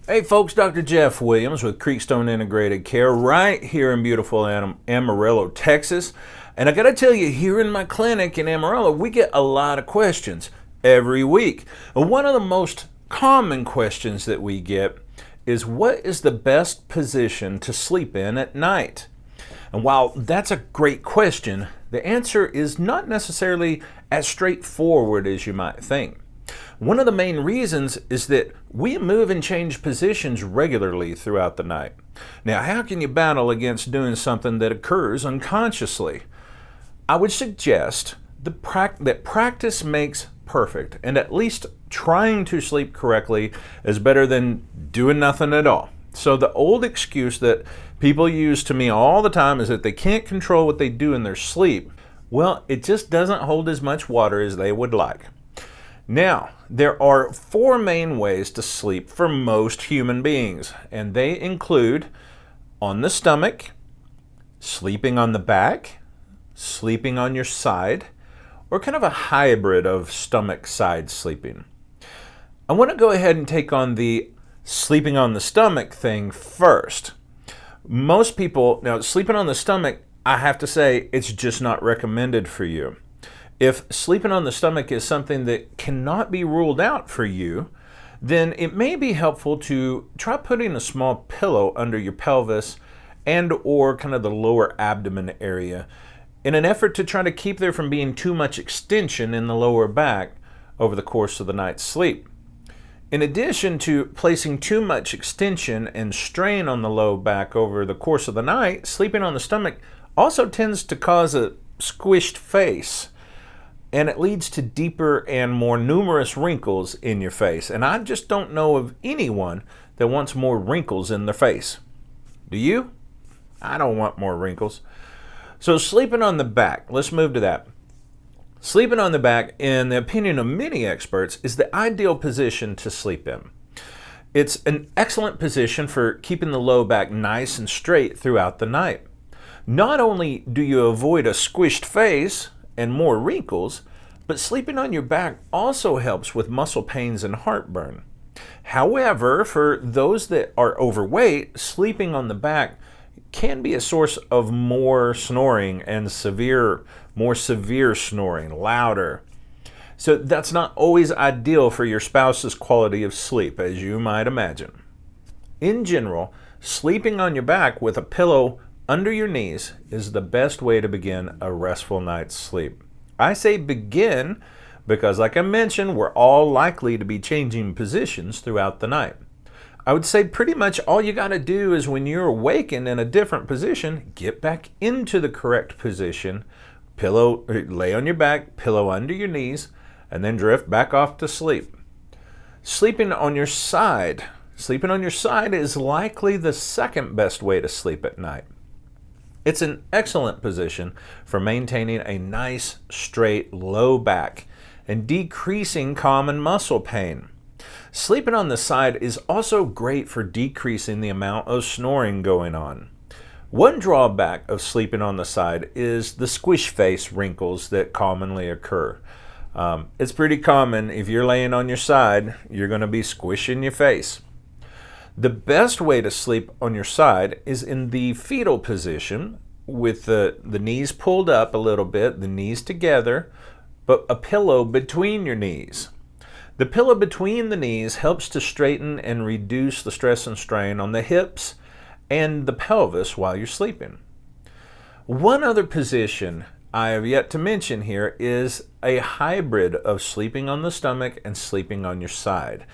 Hey folks, Dr. Jeff Williams with Creekstone Integrated Care right here in beautiful Amarillo, Texas. And I got to tell you, here in my clinic in Amarillo, we get a lot of questions every week. And one of the most common questions that we get is, what is the best position to sleep in at night? And while that's a great question, the answer is not necessarily as straightforward as you might think. One of the main reasons is that we move and change positions regularly throughout the night. Now, how can you battle against doing something that occurs unconsciously? I would suggest that practice makes perfect, and at least trying to sleep correctly is better than doing nothing at all. So the old excuse that people use to me all the time is that they can't control what they do in their sleep. Well, it just doesn't hold as much water as they would like. Now, there are four main ways to sleep for most human beings, and they include on the stomach, sleeping on the back, sleeping on your side, or kind of a hybrid of stomach-side sleeping. I want to go ahead and take on the sleeping on the stomach thing first. Most people, now sleeping on the stomach, I have to say, it's just not recommended for you. If sleeping on the stomach is something that cannot be ruled out for you, then it may be helpful to try putting a small pillow under your pelvis and or kind of the lower abdomen area in an effort to try to keep there from being too much extension in the lower back over the course of the night's sleep. In addition to placing too much extension and strain on the low back over the course of the night, sleeping on the stomach also tends to cause a squished face, and it leads to deeper and more numerous wrinkles in your face. And I just don't know of anyone that wants more wrinkles in their face. Do you? I don't want more wrinkles. So sleeping on the back, let's move to that. Sleeping on the back, in the opinion of many experts, is the ideal position to sleep in. It's an excellent position for keeping the low back nice and straight throughout the night. Not only do you avoid a squished face and more wrinkles, but sleeping on your back also helps with muscle pains and heartburn. However, for those that are overweight, sleeping on the back can be a source of more snoring and more severe snoring, louder. So that's not always ideal for your spouse's quality of sleep, as you might imagine. In general, sleeping on your back with a pillow under your knees is the best way to begin a restful night's sleep. I say begin because, like I mentioned, we're all likely to be changing positions throughout the night. I would say pretty much all you got to do is, when you're awakened in a different position, get back into the correct position, lay on your back, pillow under your knees, and then drift back off to sleep. Sleeping on your side is likely the second best way to sleep at night. It's an excellent position for maintaining a nice, straight, low back and decreasing common muscle pain. Sleeping on the side is also great for decreasing the amount of snoring going on. One drawback of sleeping on the side is the squish face wrinkles that commonly occur. It's pretty common. If you're laying on your side, you're going to be squishing your face. The best way to sleep on your side is in the fetal position, with the knees pulled up a little bit, the knees together, but a pillow between your knees. The pillow between the knees helps to straighten and reduce the stress and strain on the hips and the pelvis while you're sleeping. One other position I have yet to mention here is a hybrid of sleeping on the stomach and sleeping on your side.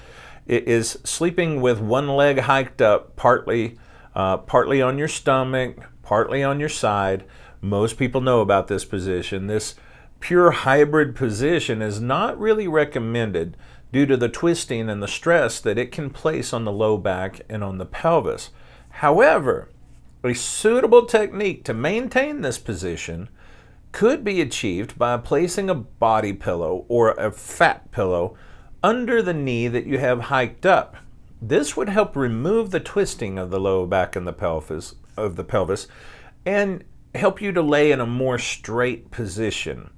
It is sleeping with one leg hiked up, partly on your stomach, partly on your side. Most people know about this position. This pure hybrid position is not really recommended due to the twisting and the stress that it can place on the low back and on the pelvis. However, a suitable technique to maintain this position could be achieved by placing a body pillow or a fat pillow under the knee that you have hiked up. This would help remove the twisting of the low back and the pelvis and help you to lay in a more straight position.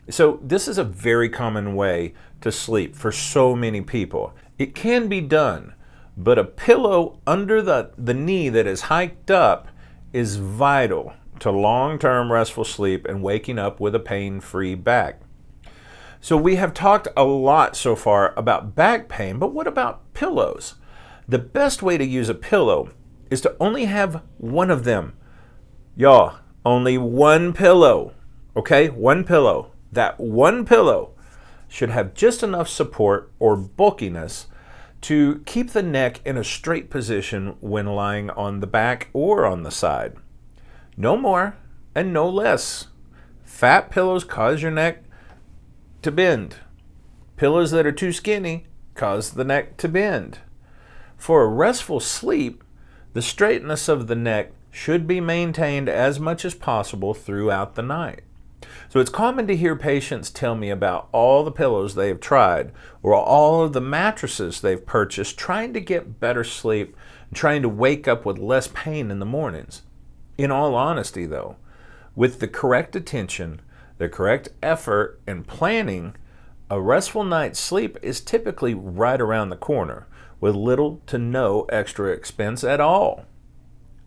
So this is a very common way to sleep for so many people. It can be done, but a pillow under the knee that is hiked up is vital to long-term restful sleep and waking up with a pain-free back. So we have talked a lot so far about back pain, but what about pillows? The best way to use a pillow is to only have one of them. Y'all, only one pillow, okay? One pillow. That one pillow should have just enough support or bulkiness to keep the neck in a straight position when lying on the back or on the side. No more and no less. Fat pillows cause your neck to bend. Pillows that are too skinny cause the neck to bend. For a restful sleep, the straightness of the neck should be maintained as much as possible throughout the night. So it's common to hear patients tell me about all the pillows they've tried or all of the mattresses they've purchased trying to get better sleep and trying to wake up with less pain in the mornings. In all honesty, though, with the correct attention, the correct effort, and planning, a restful night's sleep is typically right around the corner with little to no extra expense at all.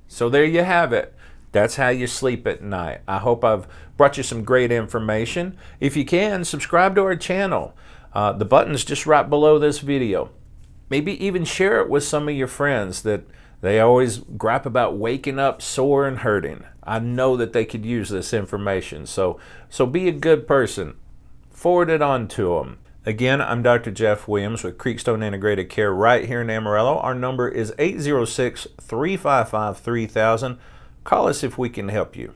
So there you have it. That's how you sleep at night. I hope I've brought you some great information. If you can, subscribe to our channel. The button's just right below this video. Maybe even share it with some of your friends that they always gripe about waking up sore and hurting. I know that they could use this information. So be a good person. Forward it on to them. Again, I'm Dr. Jeff Williams with Creekstone Integrated Care right here in Amarillo. Our number is 806-355-3000. Call us if we can help you.